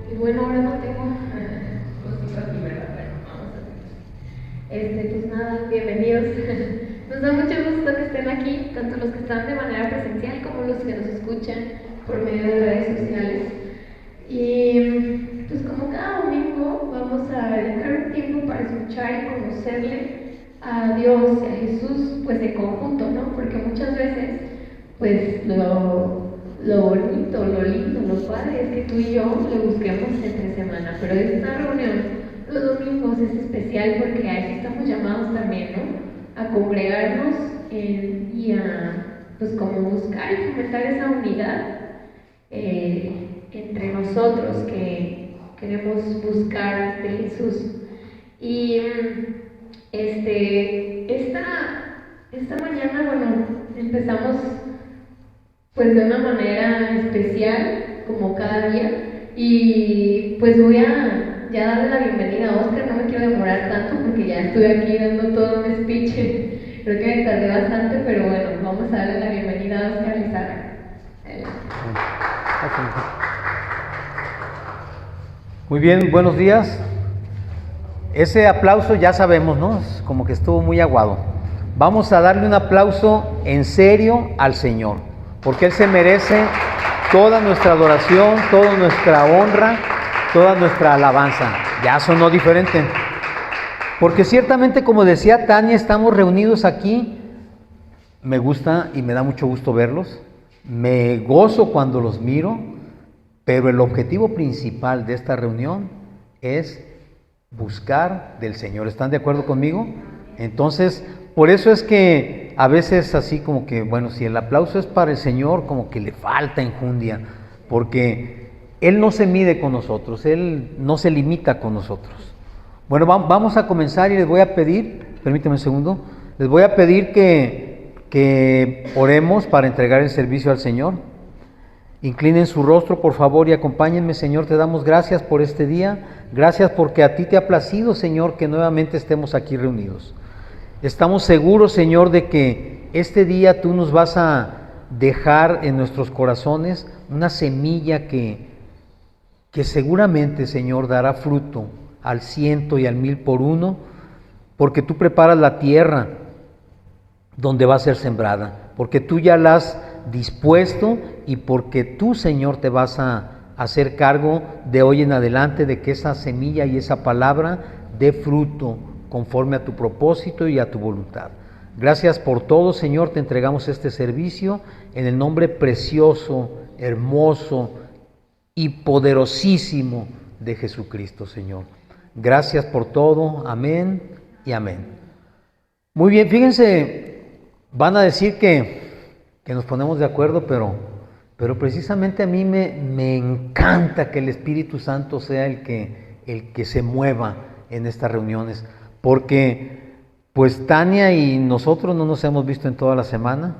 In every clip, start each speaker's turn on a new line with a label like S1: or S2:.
S1: Y bueno, ahora no tengo cosito aquí, ¿verdad? Bueno, vamos a ver. Pues nada, bienvenidos. Nos da mucho gusto que estén aquí, tanto los que están de manera presencial como los que nos escuchan por medio de redes sociales. Y pues como cada domingo vamos a dedicar un tiempo para escuchar y conocerle a Dios y a Jesús, pues en conjunto, ¿no? Porque muchas veces, pues lo bonito, lo lindo, lo padre es que tú y yo lo busquemos entre semana, pero esta reunión los domingos es especial porque a eso estamos llamados también, ¿no? A congregarnos y a, pues como buscar y fomentar esa unidad entre nosotros que queremos buscar de Jesús. Y esta mañana, bueno, empezamos pues de una manera especial, como cada día, y pues voy a ya darle la bienvenida a Oscar, no me quiero demorar tanto porque ya estuve aquí dando todo un speech, creo que me tardé bastante, pero bueno, vamos a darle la bienvenida a Oscar Lizarra.
S2: Muy bien, buenos días. Ese aplauso ya sabemos, ¿no? Es como que estuvo muy aguado. Vamos a darle un aplauso en serio al Señor, porque Él se merece toda nuestra adoración, toda nuestra honra, toda nuestra alabanza. Ya sonó diferente. Porque ciertamente, como decía Tania, estamos reunidos aquí. Me gusta y me da mucho gusto verlos. Me gozo cuando los miro, pero el objetivo principal de esta reunión es buscar del Señor. ¿Están de acuerdo conmigo? Entonces, por eso es que a veces así como que, bueno, si el aplauso es para el Señor, como que le falta enjundia, porque Él no se mide con nosotros, Él no se limita con nosotros. Bueno, vamos a comenzar y les voy a pedir, permíteme un segundo, les voy a pedir que oremos para entregar el servicio al Señor. Inclinen su rostro, por favor, y acompáñenme. Señor, te damos gracias por este día. Gracias porque a ti te ha placido, Señor, que nuevamente estemos aquí reunidos. Estamos seguros, Señor, de que este día tú nos vas a dejar en nuestros corazones una semilla que seguramente, Señor, dará fruto al 100 y al 1000 por uno, porque tú preparas la tierra donde va a ser sembrada, porque tú ya la has dispuesto y porque tú, Señor, te vas a hacer cargo de hoy en adelante de que esa semilla y esa palabra dé fruto conforme a tu propósito y a tu voluntad. Gracias por todo, Señor, te entregamos este servicio en el nombre precioso, hermoso y poderosísimo de Jesucristo, Señor. Gracias por todo, amén y amén. Muy bien, fíjense, van a decir que nos ponemos de acuerdo, pero precisamente a mí me encanta que el Espíritu Santo sea el que se mueva en estas reuniones, porque pues Tania y nosotros no nos hemos visto en toda la semana,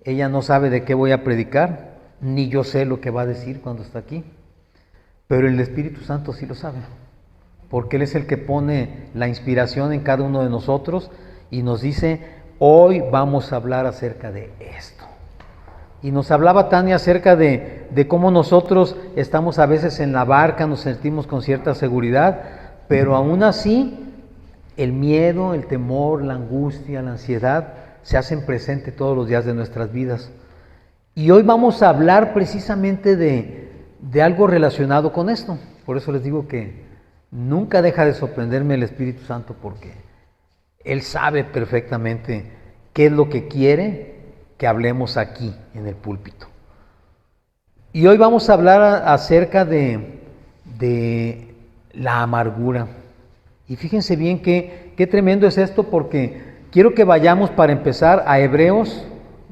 S2: ella no sabe de qué voy a predicar, ni yo sé lo que va a decir cuando está aquí, pero el Espíritu Santo sí lo sabe, porque Él es el que pone la inspiración en cada uno de nosotros y nos dice, hoy vamos a hablar acerca de esto. Y nos hablaba Tania acerca de cómo nosotros estamos a veces en la barca, nos sentimos con cierta seguridad, pero aún así el miedo, el temor, la angustia, la ansiedad se hacen presente todos los días de nuestras vidas. Y hoy vamos a hablar precisamente de algo relacionado con esto. Por eso les digo que nunca deja de sorprenderme el Espíritu Santo, porque Él sabe perfectamente qué es lo que quiere que hablemos aquí en el púlpito. Y hoy vamos a hablar acerca de la amargura. Y fíjense bien qué tremendo es esto, porque quiero que vayamos para empezar a Hebreos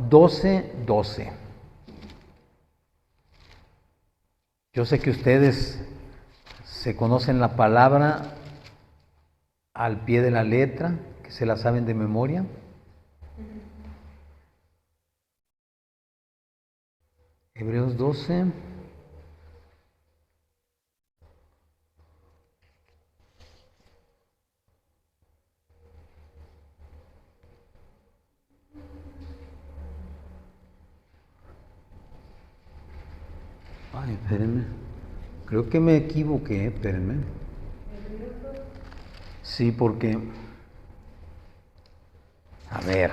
S2: 12:12. Yo sé que ustedes se conocen la palabra al pie de la letra, que se la saben de memoria. Hebreos 12. Espérenme. Creo que me equivoqué, espérenme. Sí, porque... A ver.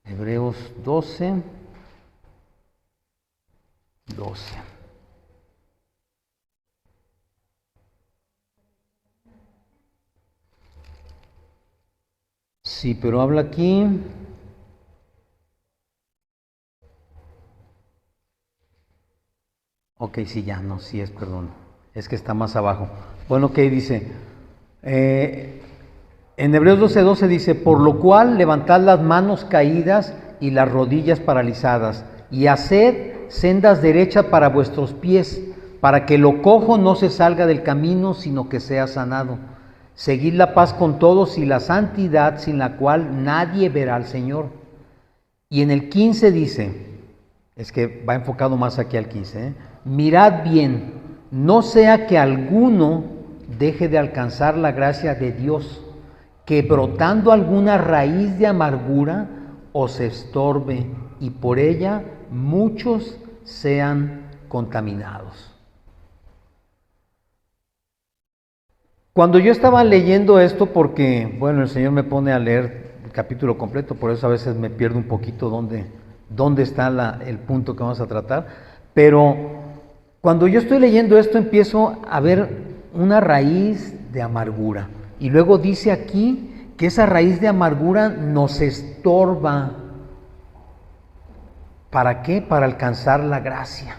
S2: Hebreos 12. Sí, pero habla aquí. Ok, sí, ya, no, sí es, perdón. Es que está más abajo. Bueno, ¿qué dice? En Hebreos 12:12 dice, por lo cual levantad las manos caídas y las rodillas paralizadas, y haced sendas derechas para vuestros pies, para que lo cojo no se salga del camino, sino que sea sanado. Seguid la paz con todos y la santidad, sin la cual nadie verá al Señor. Y en el 15 dice, es que va enfocado más aquí al 15, mirad bien, no sea que alguno deje de alcanzar la gracia de Dios, que brotando alguna raíz de amargura os estorbe y por ella muchos sean contaminados. Cuando yo estaba leyendo esto, porque, bueno, el Señor me pone a leer el capítulo completo, por eso a veces me pierdo un poquito dónde está el punto que vamos a tratar, pero cuando yo estoy leyendo esto empiezo a ver una raíz de amargura. Y luego dice aquí que esa raíz de amargura nos estorba. ¿Para qué? Para alcanzar la gracia.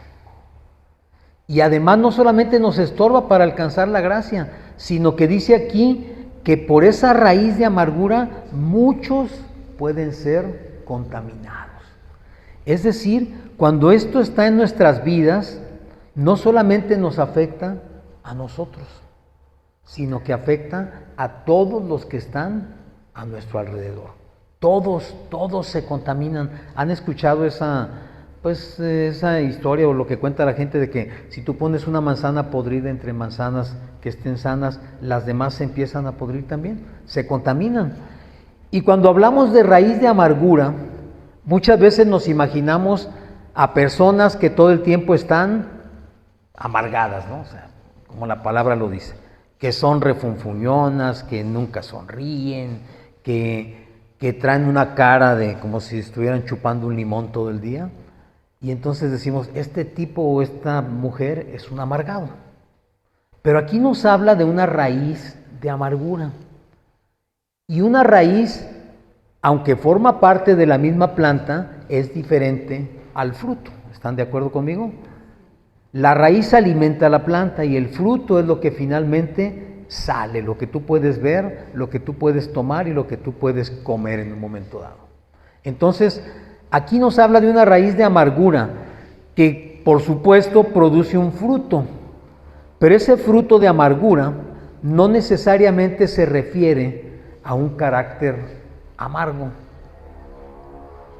S2: Y además no solamente nos estorba para alcanzar la gracia, sino que dice aquí que por esa raíz de amargura muchos pueden ser contaminados. Es decir, cuando esto está en nuestras vidas, no solamente nos afecta a nosotros, sino que afecta a todos los que están a nuestro alrededor. Todos se contaminan. ¿Han escuchado esa historia o lo que cuenta la gente de que si tú pones una manzana podrida entre manzanas que estén sanas, las demás se empiezan a podrir también? Se contaminan. Y cuando hablamos de raíz de amargura, muchas veces nos imaginamos a personas que todo el tiempo están amargadas, ¿no? O sea, como la palabra lo dice, que son refunfuñonas, que nunca sonríen, que traen una cara de como si estuvieran chupando un limón todo el día. Y entonces decimos, este tipo o esta mujer es un amargado. Pero aquí nos habla de una raíz de amargura. Y una raíz, aunque forma parte de la misma planta, es diferente al fruto. ¿Están de acuerdo conmigo? La raíz alimenta la planta y el fruto es lo que finalmente sale, lo que tú puedes ver, lo que tú puedes tomar y lo que tú puedes comer en un momento dado. Entonces, aquí nos habla de una raíz de amargura que, por supuesto, produce un fruto, pero ese fruto de amargura no necesariamente se refiere a un carácter amargo,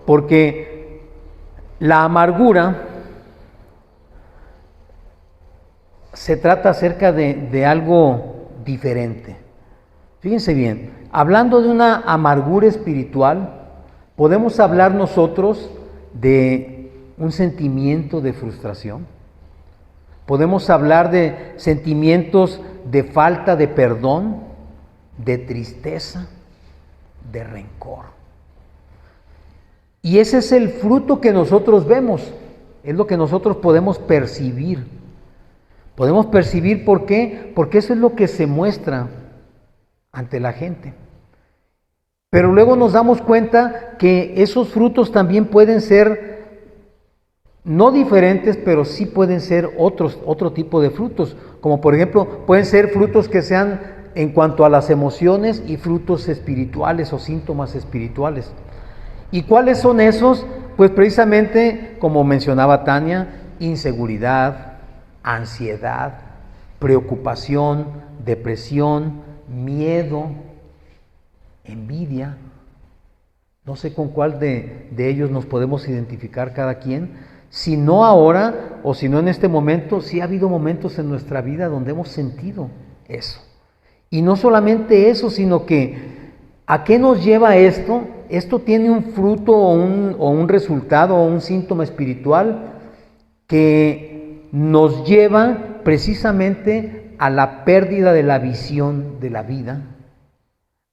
S2: porque la amargura se trata acerca de algo diferente. Fíjense bien, hablando de una amargura espiritual, podemos hablar nosotros de un sentimiento de frustración. Podemos hablar de sentimientos de falta de perdón, de tristeza, de rencor. Y ese es el fruto que nosotros vemos, es lo que nosotros podemos percibir. Podemos percibir ¿por qué? Porque eso es lo que se muestra ante la gente. Pero luego nos damos cuenta que esos frutos también pueden ser no diferentes, pero sí pueden ser otro tipo de frutos. Como por ejemplo, pueden ser frutos que sean en cuanto a las emociones y frutos espirituales o síntomas espirituales. ¿Y cuáles son esos? Pues precisamente, como mencionaba Tania, inseguridad, ansiedad, preocupación, depresión, miedo, envidia. No sé con cuál de ellos nos podemos identificar cada quien. Si no ahora o si no en este momento, sí ha habido momentos en nuestra vida donde hemos sentido eso. Y no solamente eso, sino que ¿a qué nos lleva esto? Esto tiene un fruto o un resultado o un síntoma espiritual que nos lleva precisamente a la pérdida de la visión de la vida,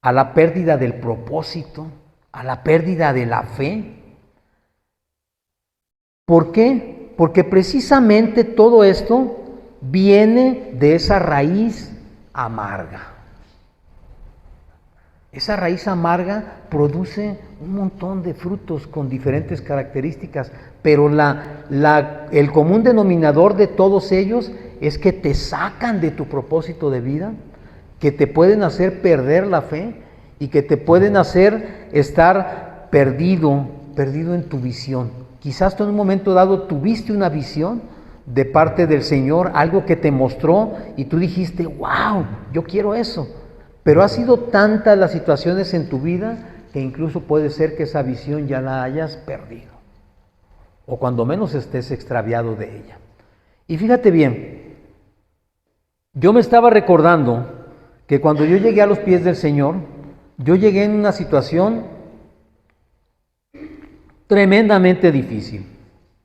S2: a la pérdida del propósito, a la pérdida de la fe. ¿Por qué? Porque precisamente todo esto viene de esa raíz amarga. Esa raíz amarga produce un montón de frutos con diferentes características, pero el común denominador de todos ellos es que te sacan de tu propósito de vida, que te pueden hacer perder la fe y que te pueden hacer estar perdido en tu visión. Quizás tú en un momento dado tuviste una visión de parte del Señor, algo que te mostró y tú dijiste, wow, yo quiero eso. Pero ha sido tantas las situaciones en tu vida que incluso puede ser que esa visión ya la hayas perdido. O cuando menos estés extraviado de ella. Y fíjate bien, yo me estaba recordando que cuando yo llegué a los pies del Señor, yo llegué en una situación tremendamente difícil,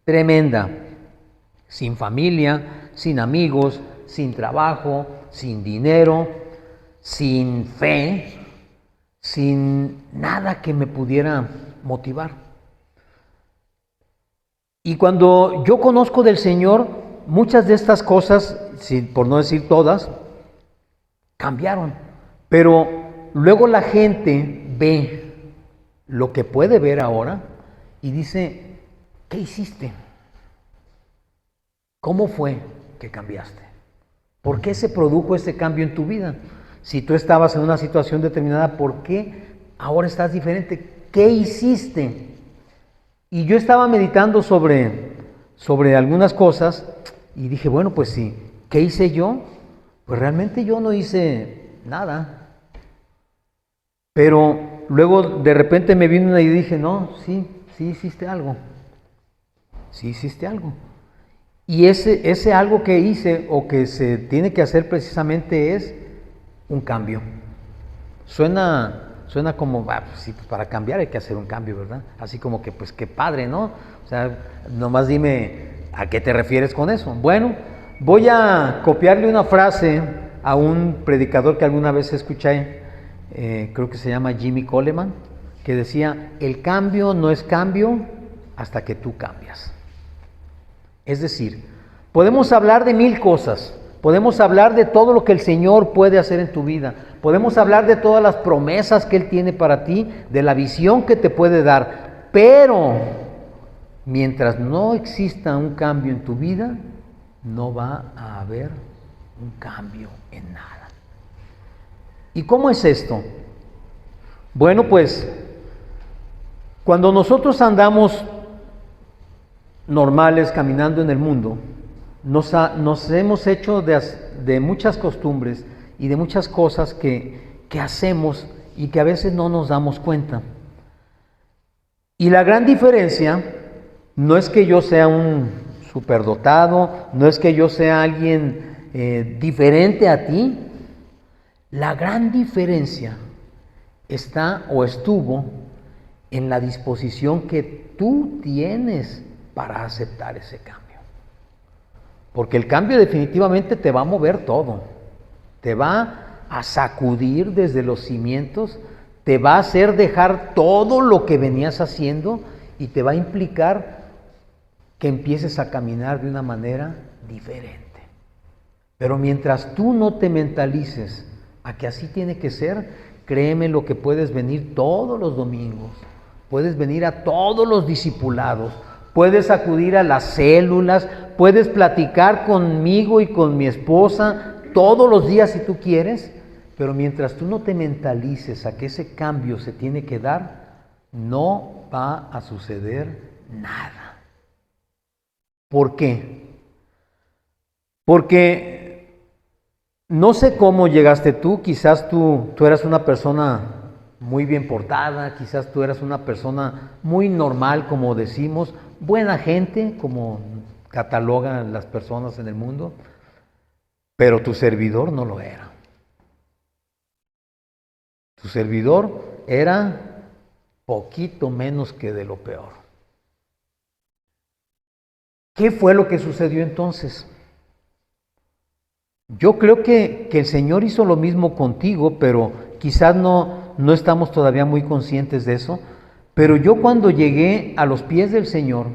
S2: tremenda, sin familia, sin amigos, sin trabajo, sin dinero, sin fe, sin nada que me pudiera motivar. Y cuando yo conozco del Señor, muchas de estas cosas, por no decir todas, cambiaron. Pero luego la gente ve lo que puede ver ahora y dice, ¿qué hiciste? ¿Cómo fue que cambiaste? ¿Por qué se produjo ese cambio en tu vida? Si tú estabas en una situación determinada, ¿por qué ahora estás diferente? ¿Qué hiciste? Y yo estaba meditando sobre algunas cosas y dije, bueno, pues sí, ¿qué hice yo? Pues realmente yo no hice nada. Pero luego de repente me vino una y dije, no, sí hiciste algo. Sí hiciste algo. Y ese algo que hice o que se tiene que hacer precisamente es un cambio. Suena como, pues sí, para cambiar hay que hacer un cambio, ¿verdad? Así como que, pues qué padre, ¿no? O sea, nomás dime a qué te refieres con eso. Bueno, voy a copiarle una frase a un predicador que alguna vez escuché, creo que se llama Jimmy Coleman, que decía, el cambio no es cambio hasta que tú cambias. Es decir, podemos hablar de 1000 cosas, podemos hablar de todo lo que el Señor puede hacer en tu vida, podemos hablar de todas las promesas que Él tiene para ti, de la visión que te puede dar, pero mientras no exista un cambio en tu vida, no va a haber un cambio en nada. ¿Y cómo es esto? Bueno, pues cuando nosotros andamos normales caminando en el mundo, nos hemos hecho de muchas costumbres y de muchas cosas que hacemos y que a veces no nos damos cuenta. Y la gran diferencia no es que yo sea un superdotado, no es que yo sea alguien diferente a ti. La gran diferencia está o estuvo en la disposición que tú tienes para aceptar ese cambio. Porque el cambio definitivamente te va a mover todo, te va a sacudir desde los cimientos, te va a hacer dejar todo lo que venías haciendo y te va a implicar que empieces a caminar de una manera diferente. Pero mientras tú no te mentalices a que así tiene que ser, créeme lo que puedes venir todos los domingos, puedes venir a todos los discipulados, puedes acudir a las células, puedes platicar conmigo y con mi esposa todos los días si tú quieres, pero mientras tú no te mentalices a que ese cambio se tiene que dar, no va a suceder nada. ¿Por qué? Porque no sé cómo llegaste tú, quizás tú eras una persona muy bien portada, quizás tú eras una persona muy normal, como decimos, buena gente, como catalogan las personas en el mundo, pero tu servidor no lo era. Su servidor era poquito menos que de lo peor. ¿Qué fue lo que sucedió entonces? Yo creo que el Señor hizo lo mismo contigo, pero quizás no estamos todavía muy conscientes de eso. Pero yo cuando llegué a los pies del Señor,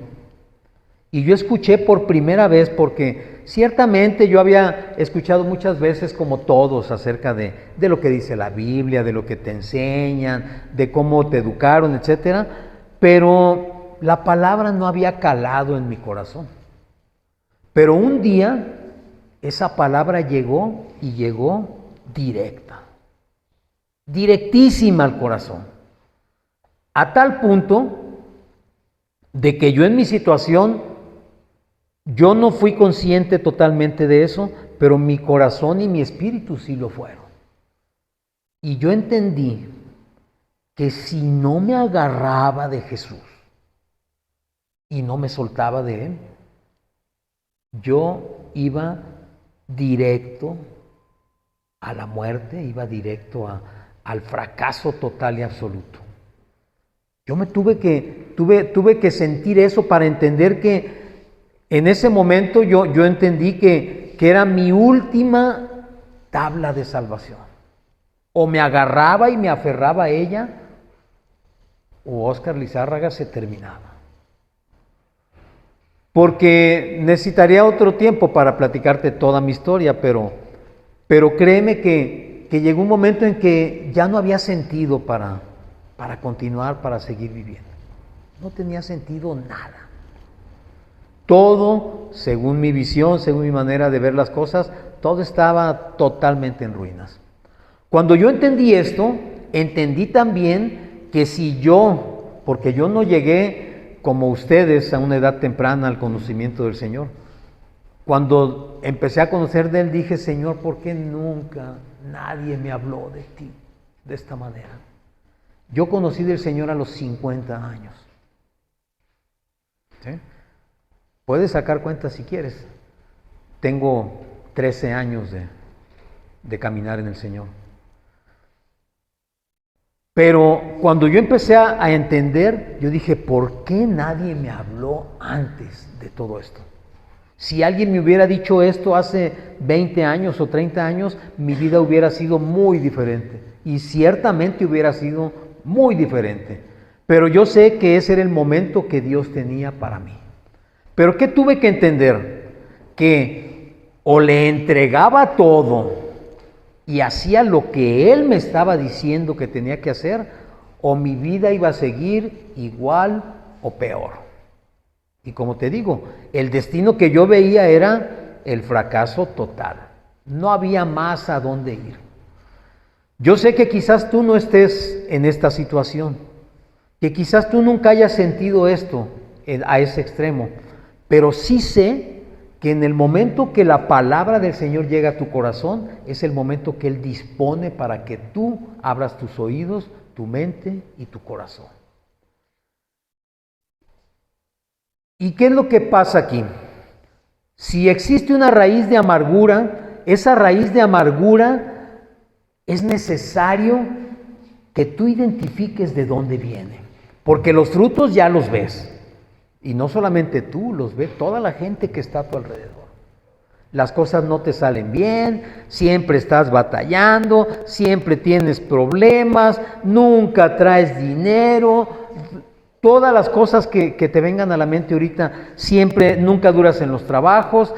S2: y yo escuché por primera vez, porque ciertamente yo había escuchado muchas veces como todos acerca de lo que dice la Biblia, de lo que te enseñan, de cómo te educaron, etcétera, pero la palabra no había calado en mi corazón. Pero un día esa palabra llegó y llegó directa, directísima al corazón, a tal punto de que yo en mi situación, yo no fui consciente totalmente de eso, pero mi corazón y mi espíritu sí lo fueron. Y yo entendí que si no me agarraba de Jesús y no me soltaba de Él, yo iba directo a la muerte, iba directo al fracaso total y absoluto. Yo me tuve que sentir eso para entender que en ese momento yo entendí que era mi última tabla de salvación. O me agarraba y me aferraba a ella, o Óscar Lizárraga se terminaba. Porque necesitaría otro tiempo para platicarte toda mi historia, pero créeme que llegó un momento en que ya no había sentido para continuar, para seguir viviendo. No tenía sentido nada. Todo, según mi visión, según mi manera de ver las cosas, todo estaba totalmente en ruinas. Cuando yo entendí esto, entendí también que si yo, porque yo no llegué como ustedes a una edad temprana al conocimiento del Señor, cuando empecé a conocer de Él dije, Señor, ¿por qué nunca nadie me habló de ti de esta manera? Yo conocí del Señor a los 50 años. ¿Sí? Puedes sacar cuentas si quieres. Tengo 13 años de caminar en el Señor. Pero cuando yo empecé a entender, yo dije, ¿por qué nadie me habló antes de todo esto? Si alguien me hubiera dicho esto hace 20 años o 30 años, mi vida hubiera sido muy diferente. Y ciertamente hubiera sido muy diferente. Pero yo sé que ese era el momento que Dios tenía para mí. Pero ¿qué tuve que entender? Que o le entregaba todo y hacía lo que Él me estaba diciendo que tenía que hacer, o mi vida iba a seguir igual o peor. Y como te digo, el destino que yo veía era el fracaso total. No había más a dónde ir. Yo sé que quizás tú no estés en esta situación, que quizás tú nunca hayas sentido esto a ese extremo, pero sí sé que en el momento que la palabra del Señor llega a tu corazón, es el momento que Él dispone para que tú abras tus oídos, tu mente y tu corazón. ¿Y qué es lo que pasa aquí? Si existe una raíz de amargura, esa raíz de amargura es necesario que tú identifiques de dónde viene, porque los frutos ya los ves. Y no solamente tú, los ve toda la gente que está a tu alrededor. Las cosas no te salen bien, siempre estás batallando, siempre tienes problemas, nunca traes dinero, todas las cosas que te vengan a la mente ahorita, siempre, nunca duras en los trabajos,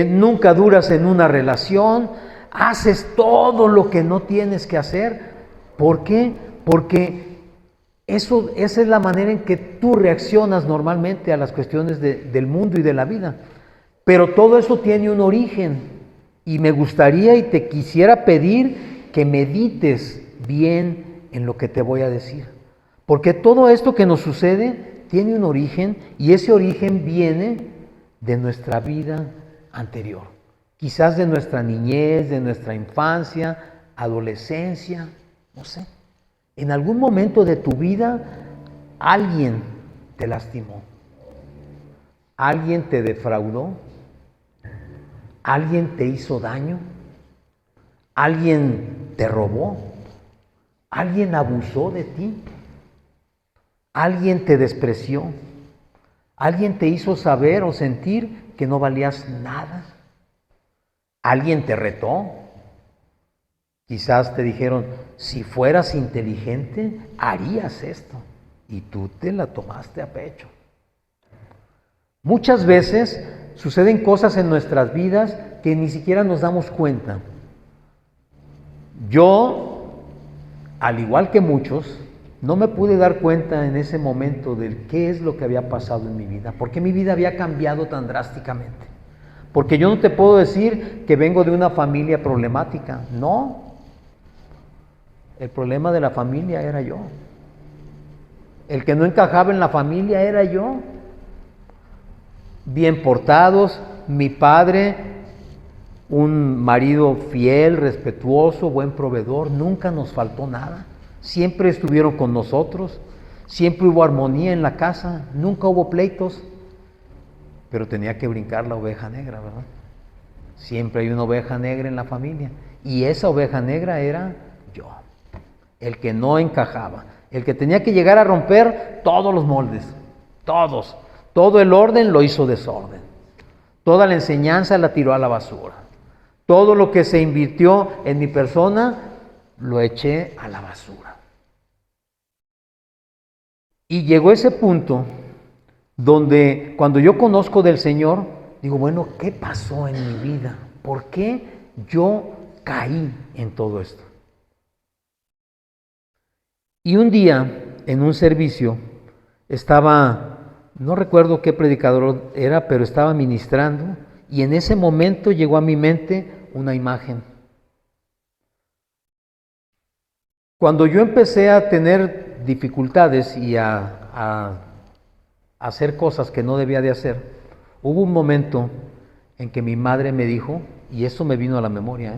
S2: nunca duras en una relación, haces todo lo que no tienes que hacer. ¿Por qué? Porque esa es la manera en que tú reaccionas normalmente a las cuestiones del mundo y de la vida. Pero todo eso tiene un origen. Y me gustaría y te quisiera pedir que medites bien en lo que te voy a decir. Porque todo esto que nos sucede tiene un origen, y ese origen viene de nuestra vida anterior. Quizás de nuestra niñez, de nuestra infancia, adolescencia, no sé. En algún momento de tu vida, alguien te lastimó, alguien te defraudó, alguien te hizo daño, alguien te robó, Alguien abusó de ti. Alguien te despreció. Alguien te hizo saber o sentir que no valías nada. Alguien te retó. Quizás te dijeron, si fueras inteligente, harías esto. Y tú te la tomaste a pecho. Muchas veces suceden cosas en nuestras vidas que ni siquiera nos damos cuenta. Yo, al igual que muchos, no me pude dar cuenta en ese momento de qué es lo que había pasado en mi vida, por qué mi vida había cambiado tan drásticamente. Porque yo no te puedo decir que vengo de una familia problemática, no. El problema de la familia era yo. El que no encajaba en la familia era yo. Bien portados, mi padre, un marido fiel, respetuoso, buen proveedor, nunca nos faltó nada. Siempre estuvieron con nosotros, siempre hubo armonía en la casa, nunca hubo pleitos, pero tenía que brincar la oveja negra, ¿verdad? Siempre hay una oveja negra en la familia, y esa oveja negra era yo, el que no encajaba, el que tenía que llegar a romper todos los moldes, todo el orden lo hizo desorden, toda la enseñanza la tiró a la basura, todo lo que se invirtió en mi persona lo eché a la basura. Y llegó ese punto donde cuando yo conozco del Señor, digo, bueno, ¿qué pasó en mi vida? ¿Por qué yo caí en todo esto? Y un día, en un servicio, no recuerdo qué predicador era, pero estaba ministrando, y en ese momento llegó a mi mente una imagen. Cuando yo empecé a tener dificultades y a hacer cosas que no debía de hacer, hubo un momento en que mi madre me dijo, y eso me vino a la memoria,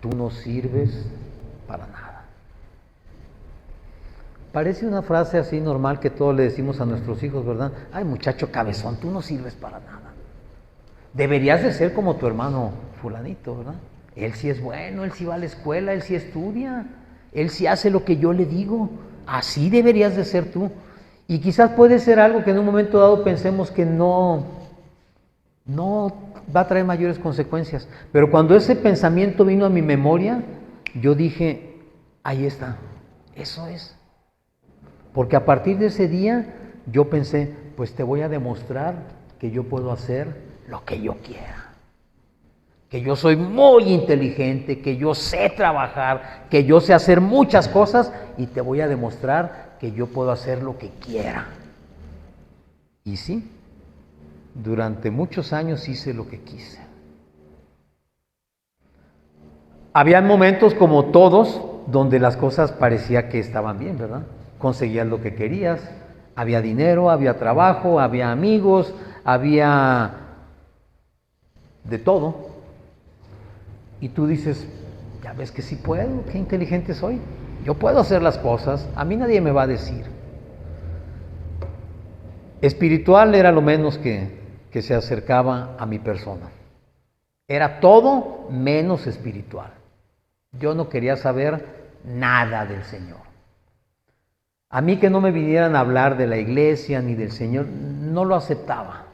S2: tú no sirves para nada. Parece una frase así normal que todos le decimos a nuestros hijos, ¿verdad? Ay, muchacho cabezón, tú no sirves para nada. Deberías de ser como tu hermano fulanito, ¿verdad? Él sí es bueno, él sí va a la escuela, él sí estudia, él sí hace lo que yo le digo. Así deberías de ser tú. Y quizás puede ser algo que en un momento dado pensemos que no va a traer mayores consecuencias. Pero cuando ese pensamiento vino a mi memoria, yo dije, ahí está, eso es. Porque a partir de ese día yo pensé, pues te voy a demostrar que yo puedo hacer lo que yo quiera. Que yo soy muy inteligente, que yo sé trabajar, que yo sé hacer muchas cosas y te voy a demostrar que yo puedo hacer lo que quiera. Y sí, durante muchos años hice lo que quise. Había momentos como todos donde las cosas parecía que estaban bien, ¿verdad? Conseguías lo que querías, había dinero, había trabajo, había amigos, había de todo. Y tú dices, ya ves que sí puedo, qué inteligente soy. Yo puedo hacer las cosas, a mí nadie me va a decir. Espiritual era lo menos que se acercaba a mi persona. Era todo menos espiritual. Yo no quería saber nada del Señor. A mí que no me vinieran a hablar de la iglesia ni del Señor, no lo aceptaba.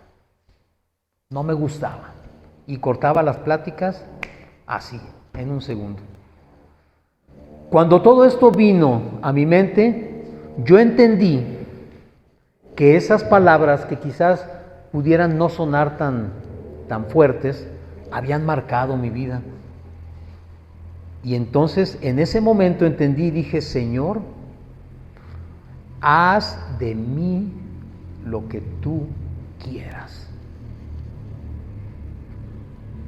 S2: No me gustaba. Y cortaba las pláticas así, en un segundo. Cuando todo esto vino a mi mente, yo entendí que esas palabras que quizás pudieran no sonar tan fuertes, habían marcado mi vida. Y entonces en ese momento entendí y dije, Señor, haz de mí lo que tú quieras.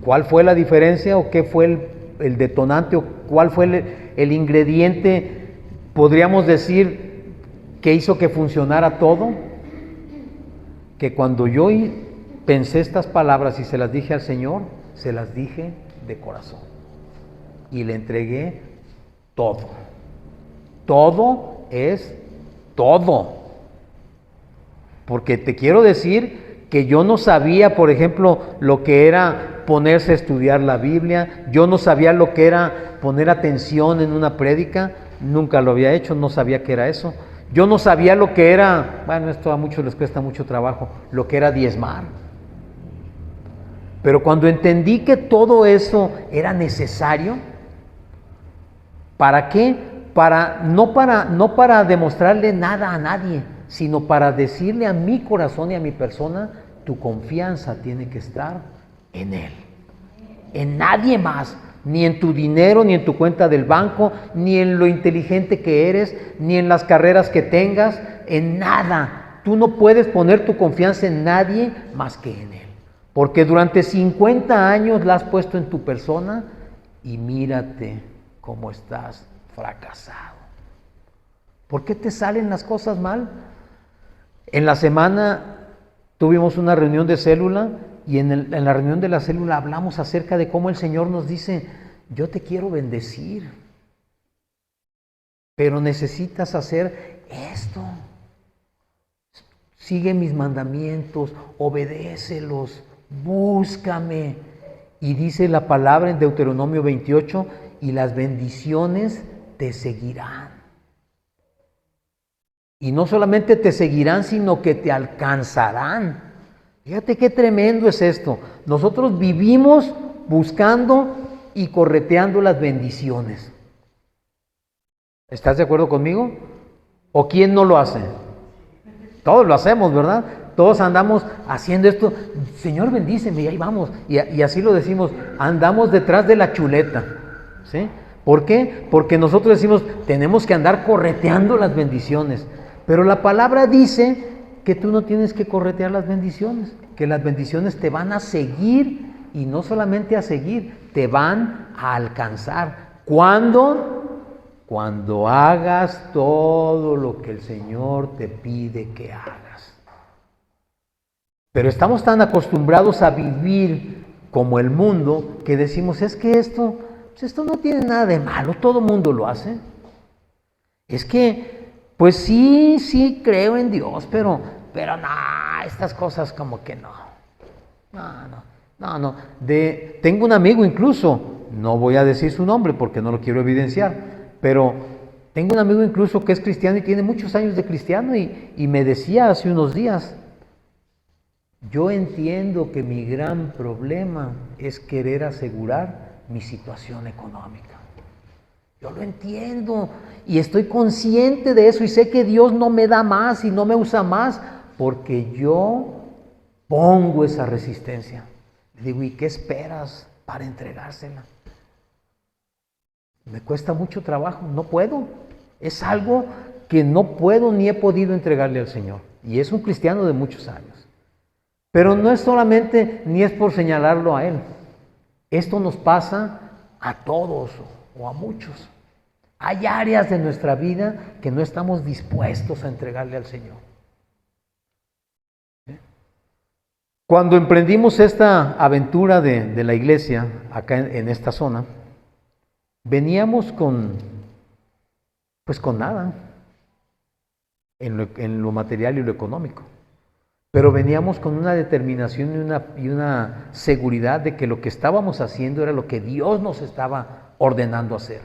S2: ¿Cuál fue la diferencia o qué fue el detonante o cuál fue el ingrediente, podríamos decir, que hizo que funcionara todo? Que cuando yo pensé estas palabras y se las dije al Señor, se las dije de corazón y le entregué todo. Todo es todo. Porque te quiero decir que yo no sabía, por ejemplo, lo que era ponerse a estudiar la Biblia, yo no sabía lo que era poner atención en una prédica, nunca lo había hecho, no sabía qué era eso. Yo no sabía lo que era, bueno, esto a muchos les cuesta mucho trabajo, lo que era diezmar. Pero cuando entendí que todo eso era necesario, ¿para qué? No para demostrarle nada a nadie, sino para decirle a mi corazón y a mi persona, tu confianza tiene que estar en Él, en nadie más, ni en tu dinero, ni en tu cuenta del banco, ni en lo inteligente que eres, ni en las carreras que tengas, en nada. Tú no puedes poner tu confianza en nadie más que en Él, porque durante 50 años la has puesto en tu persona y mírate cómo estás fracasado. ¿Por qué te salen las cosas mal? En la semana tuvimos una reunión de célula y en la reunión de la célula hablamos acerca de cómo el Señor nos dice, yo te quiero bendecir, pero necesitas hacer esto. Sigue mis mandamientos, obedécelos, búscame. Y dice la palabra en Deuteronomio 28, y las bendiciones te seguirán. Y no solamente te seguirán, sino que te alcanzarán. Fíjate qué tremendo es esto. Nosotros vivimos buscando y correteando las bendiciones. ¿Estás de acuerdo conmigo? ¿O quién no lo hace? Todos lo hacemos, ¿verdad? Todos andamos haciendo esto. Señor, bendíceme, y ahí vamos. Y así lo decimos, andamos detrás de la chuleta. ¿Sí? ¿Por qué? Porque nosotros decimos, tenemos que andar correteando las bendiciones. Pero la palabra dice que tú no tienes que corretear las bendiciones, que las bendiciones te van a seguir, y no solamente a seguir, te van a alcanzar. ¿Cuándo? Cuando hagas todo lo que el Señor te pide que hagas. Pero estamos tan acostumbrados a vivir como el mundo que decimos, es que esto no tiene nada de malo, todo el mundo lo hace. Es que, pues sí creo en Dios, pero no, estas cosas como que no. No. Tengo un amigo incluso, no voy a decir su nombre porque no lo quiero evidenciar, pero tengo un amigo incluso que es cristiano y tiene muchos años de cristiano y me decía hace unos días, yo entiendo que mi gran problema es querer asegurar mi situación económica. Yo lo entiendo y estoy consciente de eso y sé que Dios no me da más y no me usa más porque yo pongo esa resistencia. Le digo, ¿y qué esperas para entregársela? Me cuesta mucho trabajo, no puedo. Es algo que no puedo ni he podido entregarle al Señor. Y es un cristiano de muchos años. Pero no es solamente, ni es por señalarlo a él. Esto nos pasa a todos o a muchos. Hay áreas de nuestra vida que no estamos dispuestos a entregarle al Señor. Cuando emprendimos esta aventura de la iglesia, acá en esta zona, veníamos con nada, en lo material y lo económico. Pero veníamos con una determinación y una seguridad de que lo que estábamos haciendo era lo que Dios nos estaba ordenando hacer.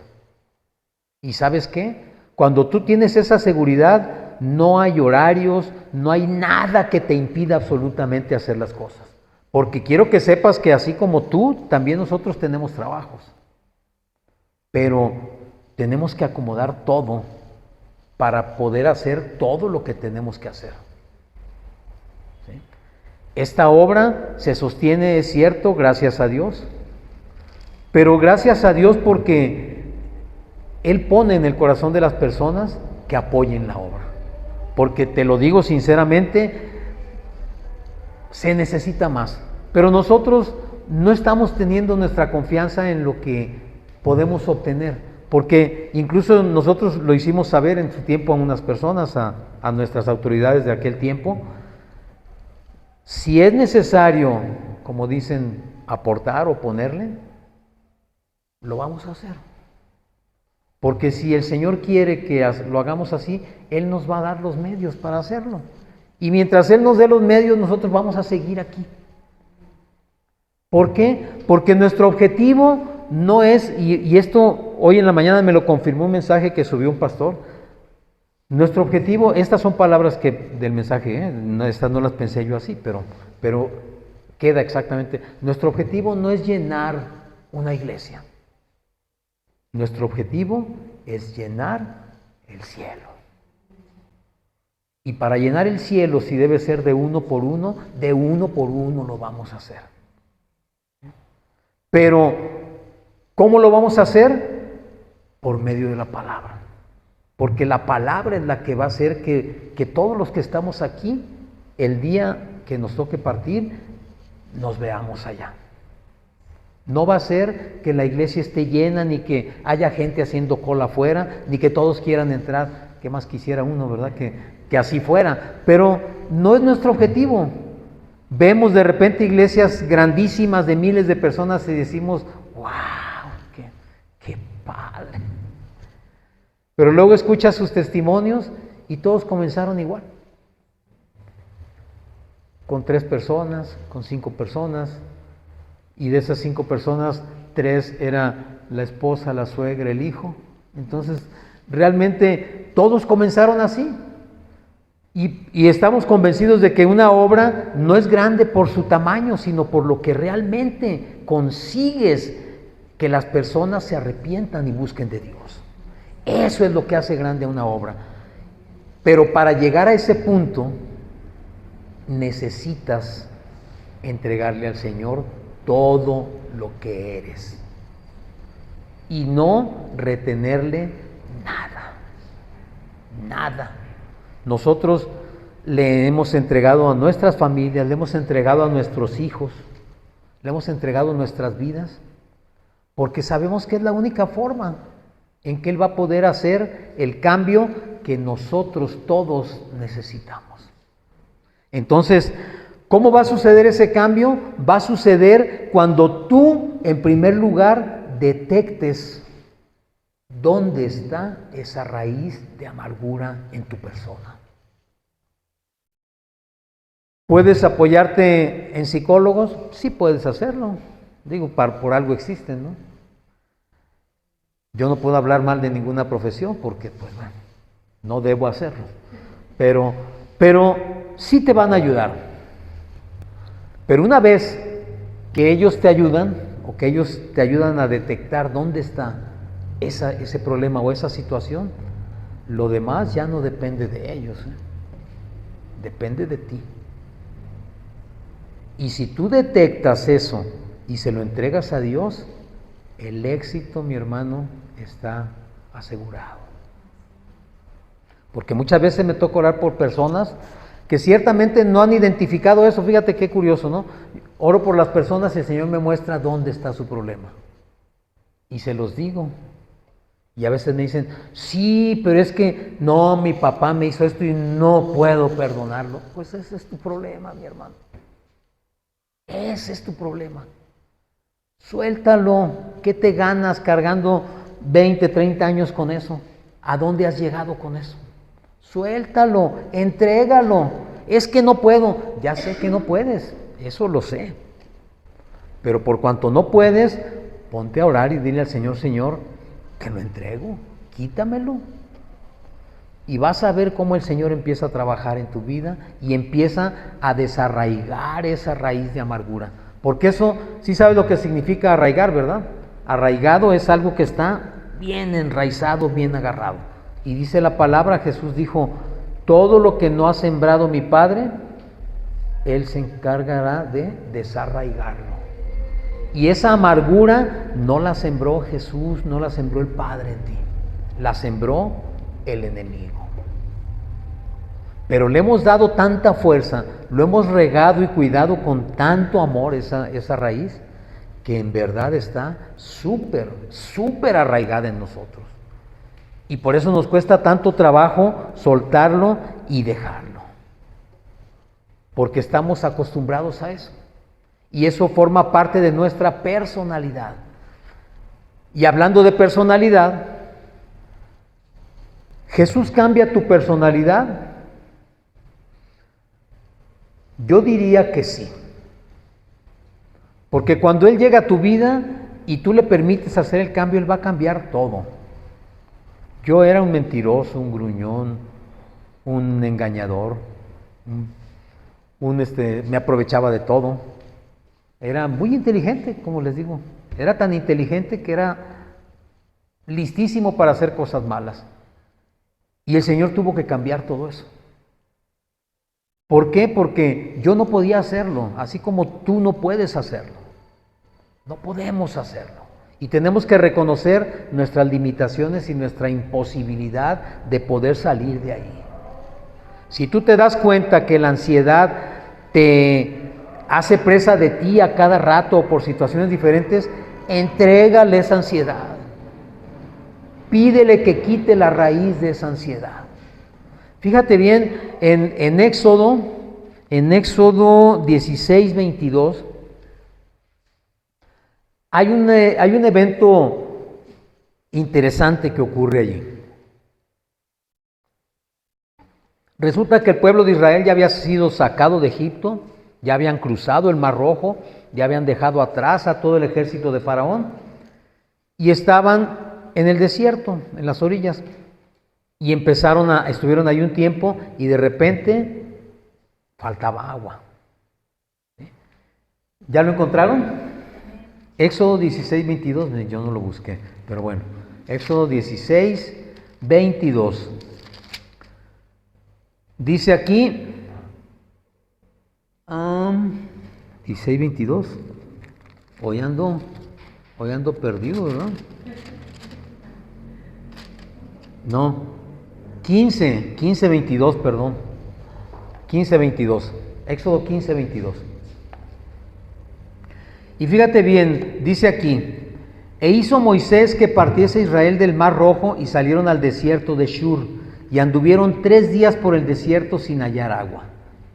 S2: ¿Y sabes qué? Cuando tú tienes esa seguridad, no hay horarios, no hay nada que te impida absolutamente hacer las cosas. Porque quiero que sepas que así como tú, también nosotros tenemos trabajos. Pero tenemos que acomodar todo para poder hacer todo lo que tenemos que hacer. ¿Sí? Esta obra se sostiene, es cierto, gracias a Dios. Pero gracias a Dios porque Él pone en el corazón de las personas que apoyen la obra. Porque te lo digo sinceramente, se necesita más. Pero nosotros no estamos teniendo nuestra confianza en lo que podemos obtener. Porque incluso nosotros lo hicimos saber en su tiempo a unas personas, a nuestras autoridades de aquel tiempo. Si es necesario, como dicen, aportar o ponerle, lo vamos a hacer. Porque si el Señor quiere que lo hagamos así, Él nos va a dar los medios para hacerlo. Y mientras Él nos dé los medios, nosotros vamos a seguir aquí. ¿Por qué? Porque nuestro objetivo no es, y esto hoy en la mañana me lo confirmó un mensaje que subió un pastor, nuestro objetivo, estas son palabras del mensaje, estas no las pensé yo así, pero queda exactamente, nuestro objetivo no es llenar una iglesia, nuestro objetivo es llenar el cielo. Y para llenar el cielo, si debe ser de uno por uno lo vamos a hacer. Pero, ¿cómo lo vamos a hacer? Por medio de la palabra. Porque la palabra es la que va a hacer que todos los que estamos aquí, el día que nos toque partir, nos veamos allá. No va a ser que la iglesia esté llena, ni que haya gente haciendo cola afuera, ni que todos quieran entrar. ¿Qué más quisiera uno, verdad? Que así fuera. Pero no es nuestro objetivo. Vemos de repente iglesias grandísimas de miles de personas y decimos, ¡wow! ¡Qué padre! Pero luego escuchas sus testimonios y todos comenzaron igual. Con 3 personas, con 5 personas, y de esas 5 personas, 3 era la esposa, la suegra, el hijo. Entonces, realmente todos comenzaron así. Y estamos convencidos de que una obra no es grande por su tamaño, sino por lo que realmente consigues que las personas se arrepientan y busquen de Dios. Eso es lo que hace grande una obra. Pero para llegar a ese punto, necesitas entregarle al Señor todo lo que eres y no retenerle nada. Nosotros le hemos entregado a nuestras familias, le hemos entregado a nuestros hijos, le hemos entregado nuestras vidas, porque sabemos que es la única forma en que Él va a poder hacer el cambio que nosotros todos necesitamos. Entonces, ¿cómo va a suceder ese cambio? Va a suceder cuando tú, en primer lugar, detectes dónde está esa raíz de amargura en tu persona. ¿Puedes apoyarte en psicólogos? Sí puedes hacerlo. Digo, por algo existen, ¿no? Yo no puedo hablar mal de ninguna profesión porque, pues bueno, no debo hacerlo. Pero sí te van a ayudar. Pero una vez que ellos te ayudan, o que ellos te ayudan a detectar dónde está ese problema o esa situación, lo demás ya no depende de ellos, depende de ti. Y si tú detectas eso y se lo entregas a Dios, el éxito, mi hermano, está asegurado. Porque muchas veces me toca orar por personas que ciertamente no han identificado eso. Fíjate qué curioso, ¿no? Oro por las personas y el Señor me muestra dónde está su problema. Y se los digo. Y a veces me dicen, sí, pero es que no, mi papá me hizo esto y no puedo perdonarlo. Pues ese es tu problema, mi hermano. Ese es tu problema. Suéltalo. ¿Qué te ganas cargando 20, 30 años con eso? ¿A dónde has llegado con eso? Suéltalo, entrégalo. Es que no puedo. Ya sé que no puedes, eso lo sé. Pero por cuanto no puedes, ponte a orar y dile al Señor, Señor, que lo entrego, quítamelo. Y vas a ver cómo el Señor empieza a trabajar en tu vida y empieza a desarraigar esa raíz de amargura. Porque eso, sí sabes lo que significa arraigar, ¿verdad? Arraigado es algo que está bien enraizado, bien agarrado. Y dice la palabra, Jesús dijo, todo lo que no ha sembrado mi Padre, Él se encargará de desarraigarlo. Y esa amargura no la sembró Jesús, no la sembró el Padre en ti, la sembró el enemigo. Pero le hemos dado tanta fuerza, lo hemos regado y cuidado con tanto amor esa raíz, que en verdad está súper arraigada en nosotros. Y por eso nos cuesta tanto trabajo soltarlo y dejarlo. Porque estamos acostumbrados a eso. Y eso forma parte de nuestra personalidad. Y hablando de personalidad, Jesús cambia tu personalidad Yo diría que sí. Porque cuando Él llega a tu vida y tú le permites hacer el cambio, Él va a cambiar todo. Yo era un mentiroso, un gruñón, un engañador, me aprovechaba de todo. Era muy inteligente, como les digo. Era tan inteligente que era listísimo para hacer cosas malas. Y el Señor tuvo que cambiar todo eso. ¿Por qué? Porque yo no podía hacerlo, así como tú no puedes hacerlo. No podemos hacerlo. Y tenemos que reconocer nuestras limitaciones y nuestra imposibilidad de poder salir de ahí. Si tú te das cuenta que la ansiedad te hace presa de ti a cada rato por situaciones diferentes, entrégale esa ansiedad. Pídele que quite la raíz de esa ansiedad. Fíjate bien, en Éxodo 16, 22, hay un evento interesante que ocurre allí. Resulta que el pueblo de Israel ya había sido sacado de Egipto, ya habían cruzado el Mar Rojo, ya habían dejado atrás a todo el ejército de Faraón y estaban en el desierto, en las orillas. Y estuvieron ahí un tiempo y de repente faltaba agua. ¿Ya lo encontraron? Éxodo 16, 22, yo no lo busqué, pero bueno. Éxodo 16, 22. Dice aquí, 16, 22. Hoy ando perdido, ¿verdad? No, 15, 22, perdón. 15, 22. Éxodo 15, 22. Y fíjate bien, dice aquí, e hizo Moisés que partiese Israel del Mar Rojo y salieron al desierto de Shur y anduvieron 3 días por el desierto sin hallar agua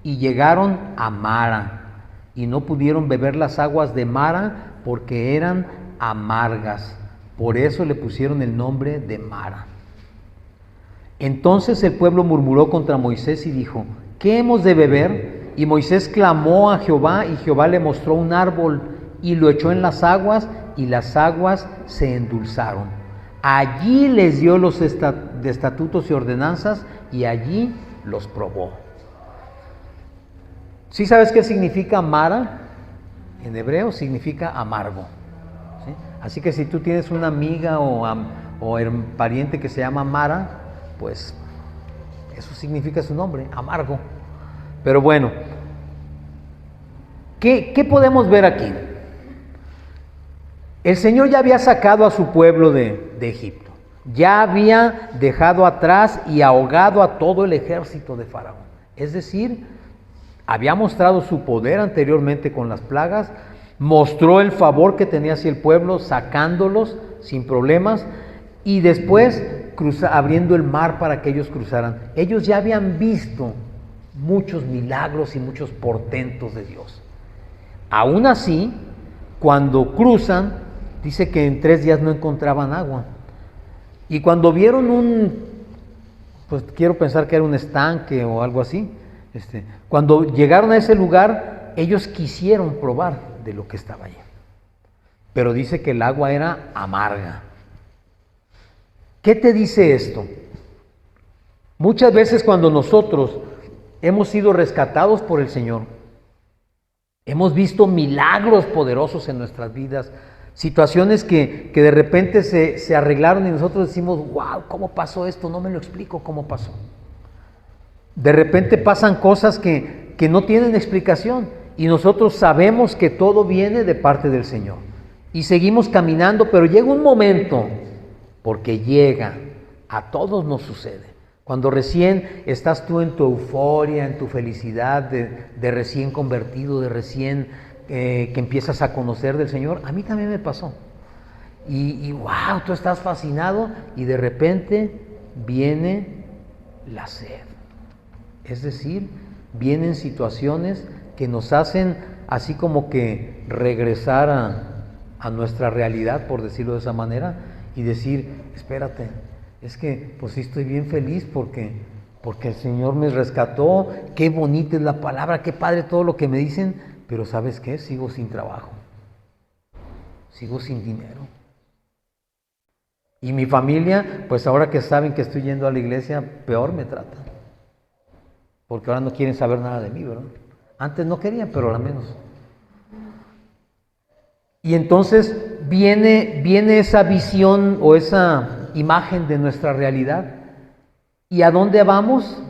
S2: y llegaron a Mara y no pudieron beber las aguas de Mara porque eran amargas, por eso le pusieron el nombre de Mara. Entonces el pueblo murmuró contra Moisés y dijo, ¿qué hemos de beber? Y Moisés clamó a Jehová y Jehová le mostró un árbol y lo echó en las aguas y las aguas se endulzaron. Allí les dio los estatutos y ordenanzas y allí los probó. ¿Sí sabes qué significa Mara? En hebreo significa amargo. ¿Sí? Así que si tú tienes una amiga o pariente que se llama Mara, pues eso significa su nombre, amargo. Pero bueno, ¿qué podemos ver aquí? El Señor ya había sacado a su pueblo de Egipto, ya había dejado atrás y ahogado a todo el ejército de Faraón. Es decir, había mostrado su poder anteriormente con las plagas, mostró el favor que tenía hacia el pueblo, sacándolos sin problemas, y después abriendo el mar para que ellos cruzaran. Ellos ya habían visto muchos milagros y muchos portentos de Dios. Aún así, cuando cruzan, dice que en 3 días no encontraban agua. Y cuando vieron pues quiero pensar que era un estanque o algo así, cuando llegaron a ese lugar, ellos quisieron probar de lo que estaba allí. Pero dice que el agua era amarga. ¿Qué te dice esto? Muchas veces cuando nosotros hemos sido rescatados por el Señor, hemos visto milagros poderosos en nuestras vidas, situaciones que de repente se arreglaron y nosotros decimos, wow, ¿cómo pasó esto? No me lo explico cómo pasó. De repente pasan cosas que no tienen explicación y nosotros sabemos que todo viene de parte del Señor. Y seguimos caminando, pero llega un momento, porque llega, a todos nos sucede. Cuando recién estás tú en tu euforia, en tu felicidad de recién convertido, de recién que empiezas a conocer del Señor, a mí también me pasó. Y wow, tú estás fascinado y de repente viene la sed. Es decir, vienen situaciones que nos hacen así como que regresar a nuestra realidad, por decirlo de esa manera, y decir, espérate, es que pues sí estoy bien feliz porque porque el Señor me rescató, qué bonita es la palabra, qué padre todo lo que me dicen, pero ¿sabes qué? Sigo sin trabajo, sigo sin dinero. Y mi familia, pues ahora que saben que estoy yendo a la iglesia, peor me tratan, porque ahora no quieren saber nada de mí, ¿verdad? Antes no querían, pero ahora menos. Y entonces viene esa visión o esa imagen de nuestra realidad. ¿Y a dónde vamos?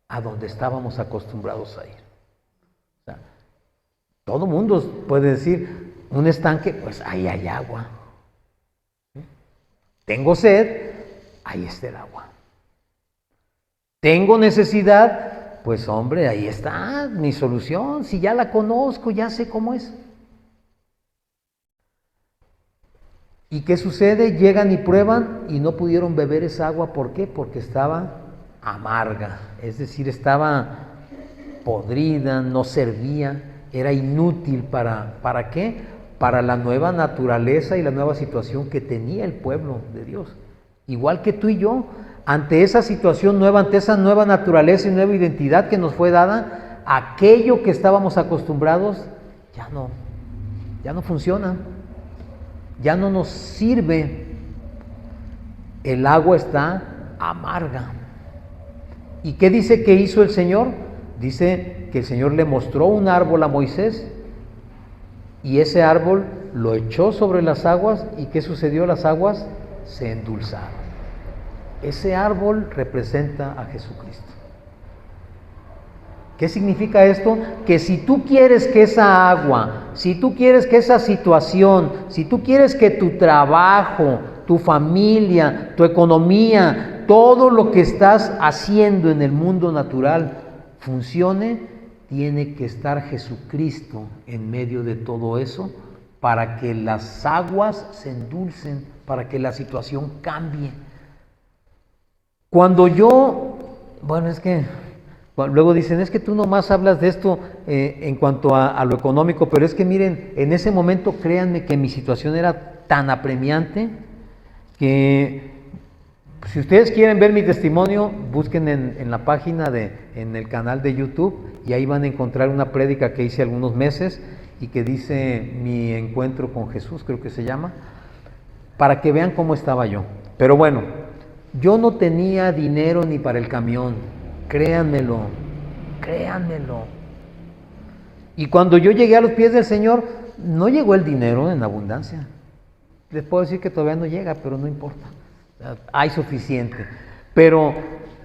S2: A donde estábamos acostumbrados a ir. O sea, todo mundo puede decir, un estanque, pues ahí hay agua. Tengo sed, ahí está el agua. Tengo necesidad, pues hombre, ahí está mi solución. Si ya la conozco, ya sé cómo es. ¿Y qué sucede? Llegan y prueban y no pudieron beber esa agua. ¿Por qué? Porque estaba amarga, es decir, estaba podrida, no servía, era inútil ¿para qué? Para la nueva naturaleza y la nueva situación que tenía el pueblo de Dios. Igual que tú y yo, ante esa situación nueva, ante esa nueva naturaleza y nueva identidad que nos fue dada, aquello que estábamos acostumbrados ya no funciona. Ya no nos sirve, el agua está amarga. ¿Y qué dice que hizo el Señor? Dice que el Señor le mostró un árbol a Moisés y ese árbol lo echó sobre las aguas. ¿Y qué sucedió? Las aguas se endulzaron. Ese árbol representa a Jesucristo. ¿Qué significa esto? Que si tú quieres que esa agua, si tú quieres que esa situación, si tú quieres que tu trabajo, tu familia, tu economía, todo lo que estás haciendo en el mundo natural funcione, tiene que estar Jesucristo en medio de todo eso para que las aguas se endulcen, para que la situación cambie. Cuando es que luego dicen, es que tú nomás hablas de esto en cuanto a lo económico, pero es que miren, en ese momento créanme que mi situación era tan apremiante que si ustedes quieren ver mi testimonio, busquen en la página en el canal de YouTube y ahí van a encontrar una prédica que hice algunos meses y que dice mi encuentro con Jesús, creo que se llama, para que vean cómo estaba yo. Pero bueno, yo no tenía dinero ni para el camión. Créanmelo. Y cuando yo llegué a los pies del Señor, no llegó el dinero en abundancia. Les puedo decir que todavía no llega, pero no importa. Hay suficiente. Pero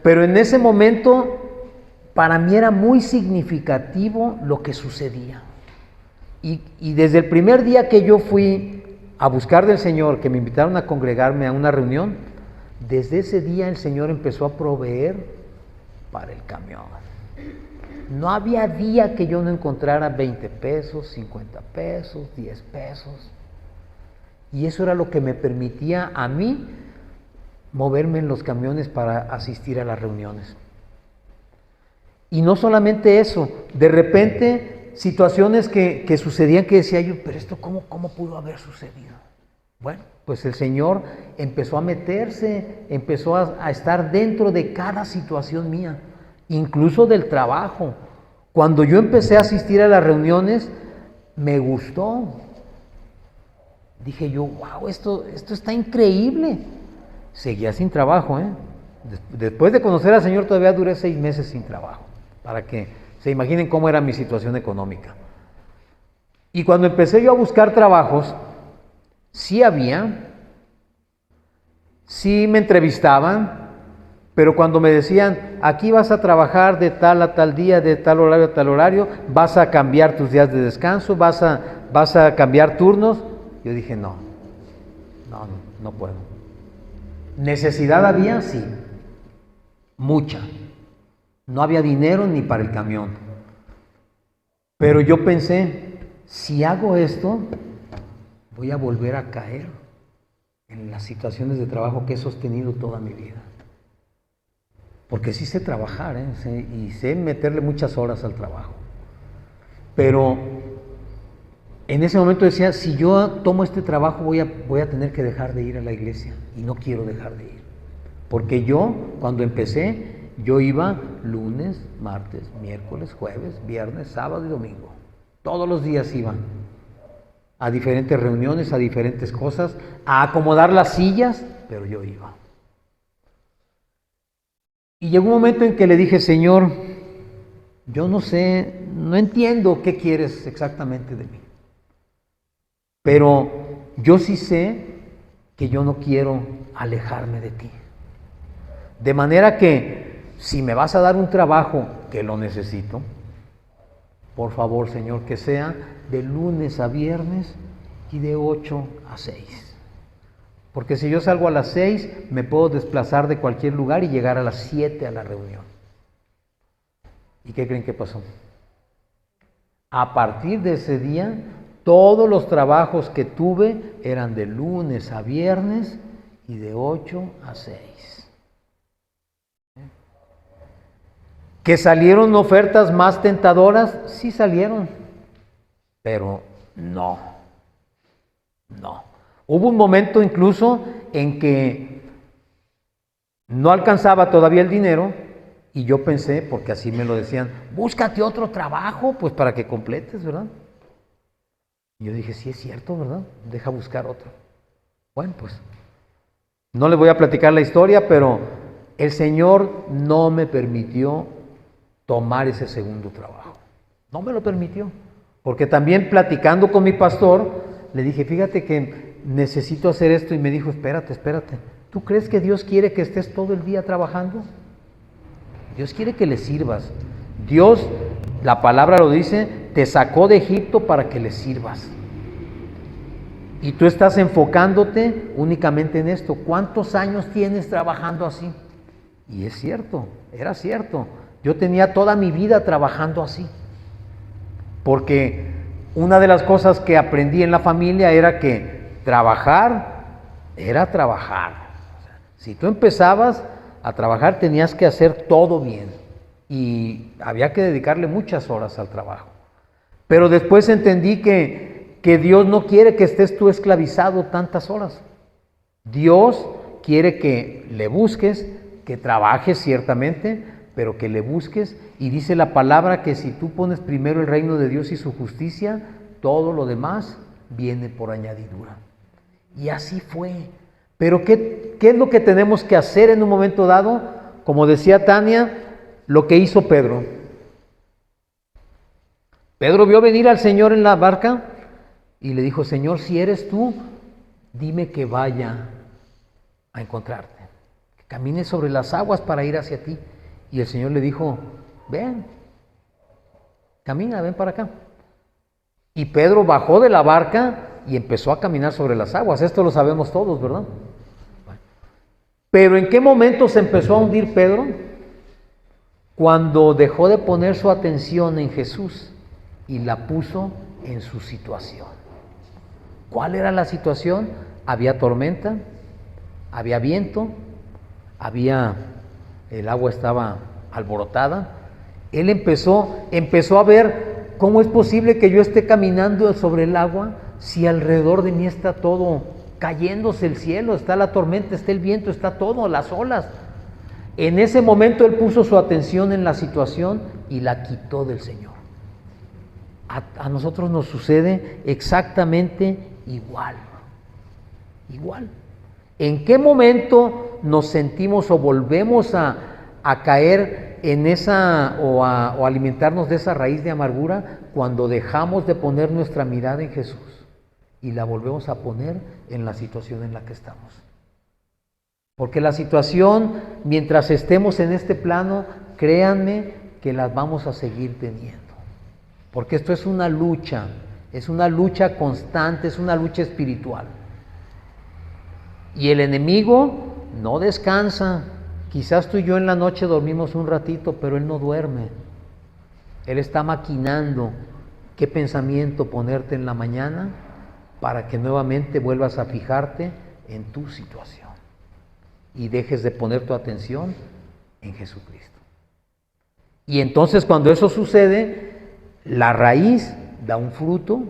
S2: en ese momento, para mí era muy significativo lo que sucedía. Y desde el primer día que yo fui a buscar del Señor, que me invitaron a congregarme a una reunión, desde ese día el Señor empezó a proveer para el camión. No había día que yo no encontrara 20 pesos, 50 pesos, 10 pesos. Y eso era lo que me permitía a mí moverme en los camiones para asistir a las reuniones. Y no solamente eso, de repente situaciones que sucedían que decía yo, pero esto ¿cómo pudo haber sucedido? Bueno, pues el Señor empezó a meterse, empezó a estar dentro de cada situación mía, incluso del trabajo. Cuando yo empecé a asistir a las reuniones, me gustó. Dije yo, wow, esto está increíble. Seguía sin trabajo, ¿eh? Después de conocer al Señor todavía duré 6 meses sin trabajo, para que se imaginen cómo era mi situación económica. Y cuando empecé yo a buscar trabajos, sí había, sí me entrevistaban, pero cuando me decían, aquí vas a trabajar de tal a tal día, de tal horario a tal horario, vas a cambiar tus días de descanso, vas a cambiar turnos, yo dije, no puedo. ¿Necesidad había? Sí, mucha. No había dinero ni para el camión. Pero yo pensé, si hago esto, voy a volver a caer en las situaciones de trabajo que he sostenido toda mi vida. Porque sí sé trabajar, y sé meterle muchas horas al trabajo. Pero en ese momento decía, si yo tomo este trabajo voy a tener que dejar de ir a la iglesia. Y no quiero dejar de ir. Porque yo, cuando empecé, Yo iba lunes, martes, miércoles, jueves, viernes, sábado y domingo. Todos los días iba a diferentes reuniones, a diferentes cosas, a acomodar las sillas, pero yo iba. Y llegó un momento en que le dije, Señor, yo no sé, no entiendo qué quieres exactamente de mí. Pero yo sí sé que yo no quiero alejarme de ti. De manera que si me vas a dar un trabajo que lo necesito, por favor, Señor, que sea de lunes a viernes y de 8 a 6. Porque si yo salgo a las 6, me puedo desplazar de cualquier lugar y llegar a las 7 a la reunión. ¿Y qué creen que pasó? A partir de ese día, todos los trabajos que tuve eran de lunes a viernes y de 8 a 6. ¿Que salieron ofertas más tentadoras? Sí salieron, pero no. Hubo un momento incluso en que no alcanzaba todavía el dinero y yo pensé, porque así me lo decían, búscate otro trabajo, pues para que completes, ¿verdad? Y yo dije, sí es cierto, ¿verdad? Deja buscar otro. Bueno, pues no les voy a platicar la historia, pero el Señor no me permitió tomar ese segundo trabajo. No me lo permitió. Porque también platicando con mi pastor, le dije, fíjate que necesito hacer esto, y me dijo, espérate. ¿Tú crees que Dios quiere que estés todo el día trabajando? Dios quiere que le sirvas. Dios, la palabra lo dice, te sacó de Egipto para que le sirvas. Y tú estás enfocándote únicamente en esto. ¿Cuántos años tienes trabajando así? Y es cierto, era cierto. Yo tenía toda mi vida trabajando así. Porque una de las cosas que aprendí en la familia era que trabajar era trabajar. O sea, si tú empezabas a trabajar tenías que hacer todo bien y había que dedicarle muchas horas al trabajo. Pero después entendí que Dios no quiere que estés tú esclavizado tantas horas. Dios quiere que le busques, que trabajes ciertamente, pero que le busques, y dice la palabra que si tú pones primero el reino de Dios y su justicia, todo lo demás viene por añadidura. Y así fue. Pero ¿qué es lo que tenemos que hacer en un momento dado? Como decía Tania, lo que hizo Pedro. Pedro vio venir al Señor en la barca y le dijo, Señor, si eres tú, dime que vaya a encontrarte, que camine sobre las aguas para ir hacia ti. Y el Señor le dijo, ven, camina, ven para acá. Y Pedro bajó de la barca y empezó a caminar sobre las aguas. Esto lo sabemos todos, ¿verdad? Pero ¿en qué momento se empezó a hundir Pedro? Cuando dejó de poner su atención en Jesús y la puso en su situación. ¿Cuál era la situación? Había tormenta, había viento, el agua estaba alborotada. Él empezó a ver cómo es posible que yo esté caminando sobre el agua si alrededor de mí está todo cayéndose, el cielo, está la tormenta, está el viento, está todo, las olas. En ese momento él puso su atención en la situación y la quitó del Señor. A nosotros nos sucede exactamente igual. ¿En qué momento nos sentimos o volvemos a caer en esa o alimentarnos de esa raíz de amargura? Cuando dejamos de poner nuestra mirada en Jesús y la volvemos a poner en la situación en la que estamos. Porque la situación, mientras estemos en este plano, créanme que las vamos a seguir teniendo. Porque esto es una lucha constante, es una lucha espiritual. Y el enemigo no descansa. Quizás tú y yo en la noche dormimos un ratito, pero él no duerme. Él está maquinando qué pensamiento ponerte en la mañana para que nuevamente vuelvas a fijarte en tu situación y dejes de poner tu atención en Jesucristo. Y entonces cuando eso sucede, la raíz da un fruto,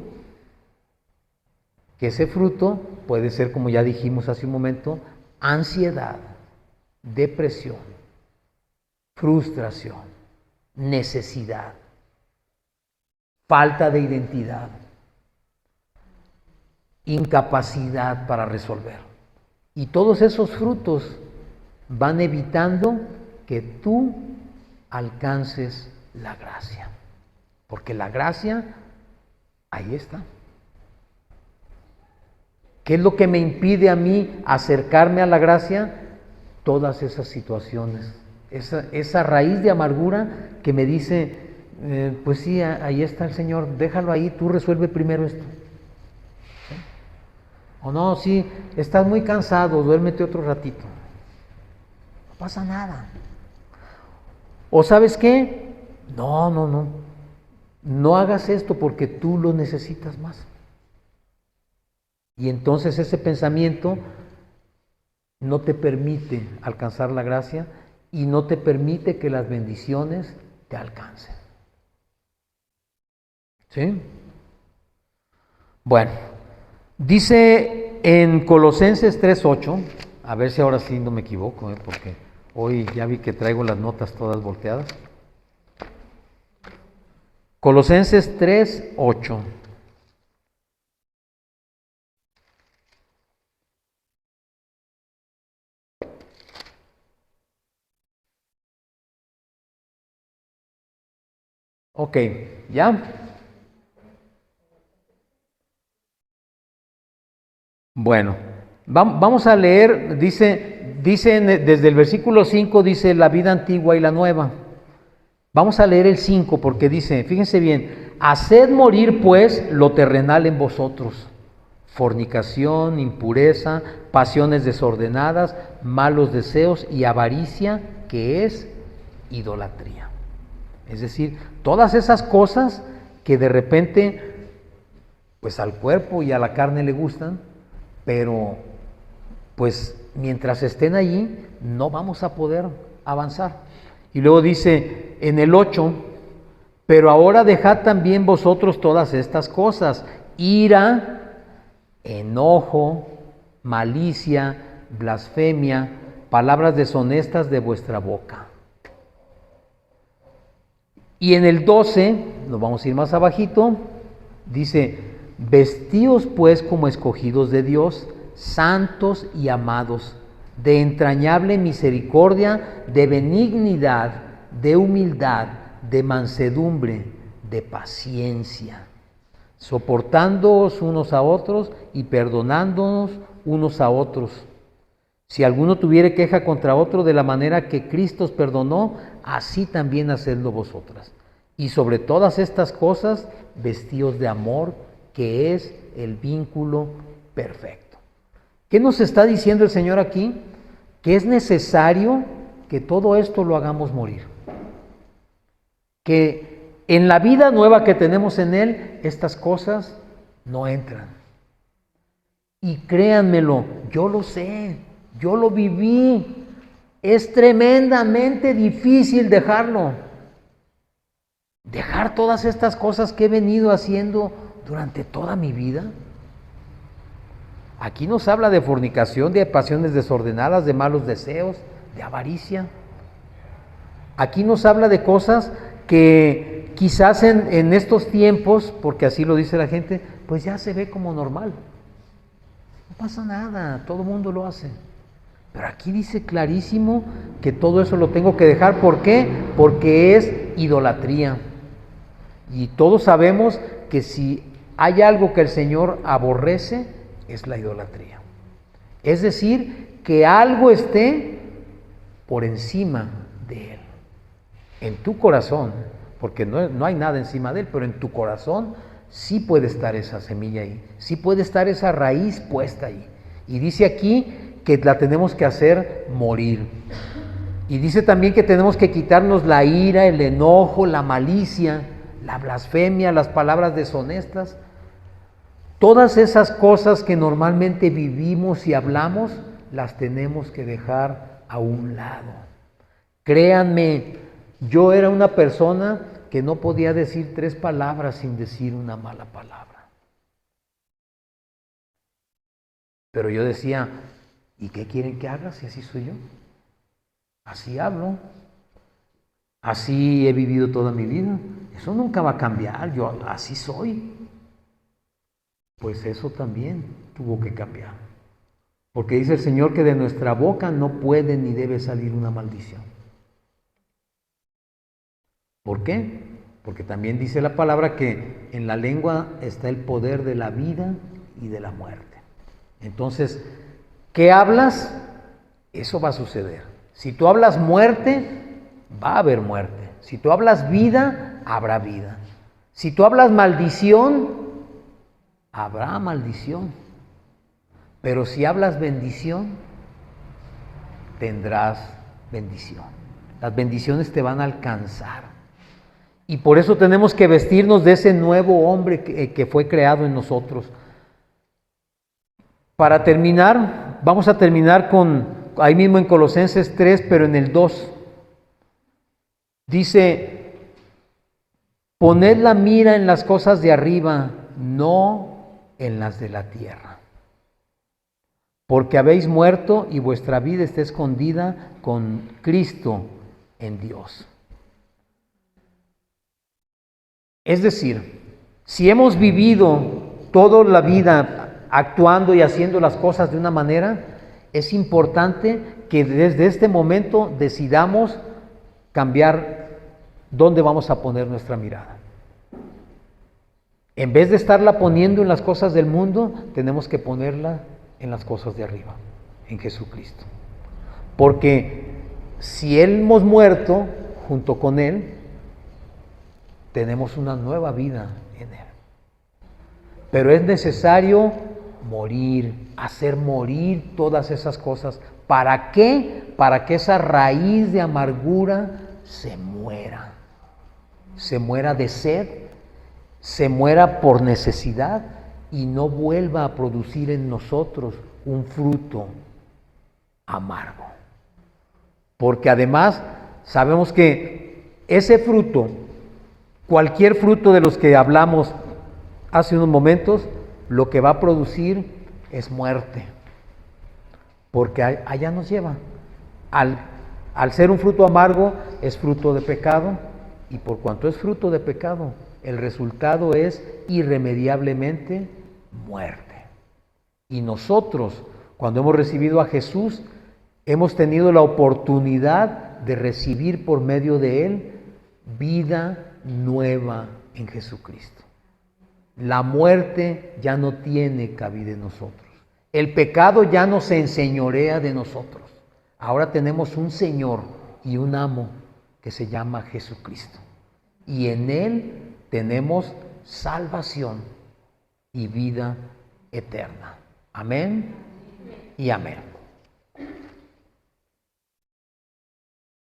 S2: que ese fruto puede ser, como ya dijimos hace un momento, ansiedad, depresión, frustración, necesidad, falta de identidad, incapacidad para resolver. Y todos esos frutos van evitando que tú alcances la gracia. Porque la gracia, ahí está. ¿Qué es lo que me impide a mí acercarme a la gracia? Todas esas situaciones. Esa raíz de amargura que me dice, pues sí, ahí está el Señor, déjalo ahí, tú resuelve primero esto. ¿Sí? O no, sí, estás muy cansado, duérmete otro ratito. No pasa nada. ¿O sabes qué? No hagas esto porque tú lo necesitas más. Y entonces ese pensamiento no te permite alcanzar la gracia y no te permite que las bendiciones te alcancen. ¿Sí? Bueno, dice en Colosenses 3:8, a ver si ahora sí no me equivoco, porque hoy ya vi que traigo las notas todas volteadas. Colosenses 3:8. Ok, ¿ya? Bueno, vamos a leer, dice desde el versículo 5, dice la vida antigua y la nueva. Vamos a leer el 5 porque dice, fíjense bien, haced morir pues lo terrenal en vosotros, fornicación, impureza, pasiones desordenadas, malos deseos y avaricia, que es idolatría. Es decir, todas esas cosas que de repente, pues al cuerpo y a la carne le gustan, pero pues mientras estén allí no vamos a poder avanzar. Y luego dice en el 8, pero ahora dejad también vosotros todas estas cosas, ira, enojo, malicia, blasfemia, palabras deshonestas de vuestra boca. Y en el 12, nos vamos a ir más abajito, dice, vestíos pues como escogidos de Dios, santos y amados, de entrañable misericordia, de benignidad, de humildad, de mansedumbre, de paciencia, soportándoos unos a otros y perdonándonos unos a otros. Si alguno tuviere queja contra otro, de la manera que Cristo os perdonó, así también hacedlo vosotras. Y sobre todas estas cosas, vestíos de amor, que es el vínculo perfecto. ¿Qué nos está diciendo el Señor aquí? Que es necesario que todo esto lo hagamos morir. Que en la vida nueva que tenemos en Él, estas cosas no entran. Y créanmelo, yo lo sé, yo lo viví. Es tremendamente difícil dejarlo. Dejar todas estas cosas que he venido haciendo durante toda mi vida. Aquí nos habla de fornicación, de pasiones desordenadas, de malos deseos, de avaricia. Aquí nos habla de cosas que quizás en estos tiempos, porque así lo dice la gente, pues ya se ve como normal. No pasa nada, todo el mundo lo hace. Pero aquí dice clarísimo que todo eso lo tengo que dejar. ¿Por qué? Porque es idolatría. Y todos sabemos que si hay algo que el Señor aborrece, es la idolatría. Es decir, que algo esté por encima de Él. En tu corazón, porque no hay nada encima de Él, pero en tu corazón sí puede estar esa semilla ahí, sí puede estar esa raíz puesta ahí. Y dice aquí que la tenemos que hacer morir. Y dice también que tenemos que quitarnos la ira, el enojo, la malicia, la blasfemia, las palabras deshonestas. Todas esas cosas que normalmente vivimos y hablamos, las tenemos que dejar a un lado. Créanme, yo era una persona que no podía decir 3 palabras sin decir una mala palabra. Pero yo decía, ¿y qué quieren que haga si así soy yo? Así hablo. así he vivido toda mi vida. Eso nunca va a cambiar, yo así soy. Pues eso también tuvo que cambiar. Porque dice el Señor que de nuestra boca no puede ni debe salir una maldición. ¿Por qué? Porque también dice la palabra que en la lengua está el poder de la vida y de la muerte. Entonces, ¿qué hablas? Eso va a suceder. Si tú hablas muerte, va a haber muerte. Si tú hablas vida, habrá vida. Si tú hablas maldición, habrá maldición. Pero si hablas bendición, tendrás bendición. Las bendiciones te van a alcanzar. Y por eso tenemos que vestirnos de ese nuevo hombre que fue creado en nosotros. Para terminar, vamos a terminar ahí mismo en Colosenses 3, pero en el 2. Dice, poned la mira en las cosas de arriba, no en las de la tierra. Porque habéis muerto y vuestra vida está escondida con Cristo en Dios. Es decir, si hemos vivido toda la vida actuando y haciendo las cosas de una manera, es importante que desde este momento decidamos cambiar dónde vamos a poner nuestra mirada. En vez de estarla poniendo en las cosas del mundo, tenemos que ponerla en las cosas de arriba, en Jesucristo. Porque si hemos muerto junto con Él, tenemos una nueva vida en Él. Pero es necesario morir, hacer morir todas esas cosas. ¿Para qué? Para que esa raíz de amargura se muera. Se muera de sed, se muera por necesidad y no vuelva a producir en nosotros un fruto amargo. Porque además sabemos que ese fruto, cualquier fruto de los que hablamos hace unos momentos, lo que va a producir es muerte. Porque allá nos lleva. Al ser un fruto amargo, es fruto de pecado. Y por cuanto es fruto de pecado, el resultado es irremediablemente muerte. Y nosotros, cuando hemos recibido a Jesús, hemos tenido la oportunidad de recibir por medio de Él vida nueva en Jesucristo. La muerte ya no tiene cabida en nosotros. El pecado ya no se enseñorea de nosotros. Ahora tenemos un Señor y un amo que se llama Jesucristo. Y en Él tenemos salvación y vida eterna. Amén y amén.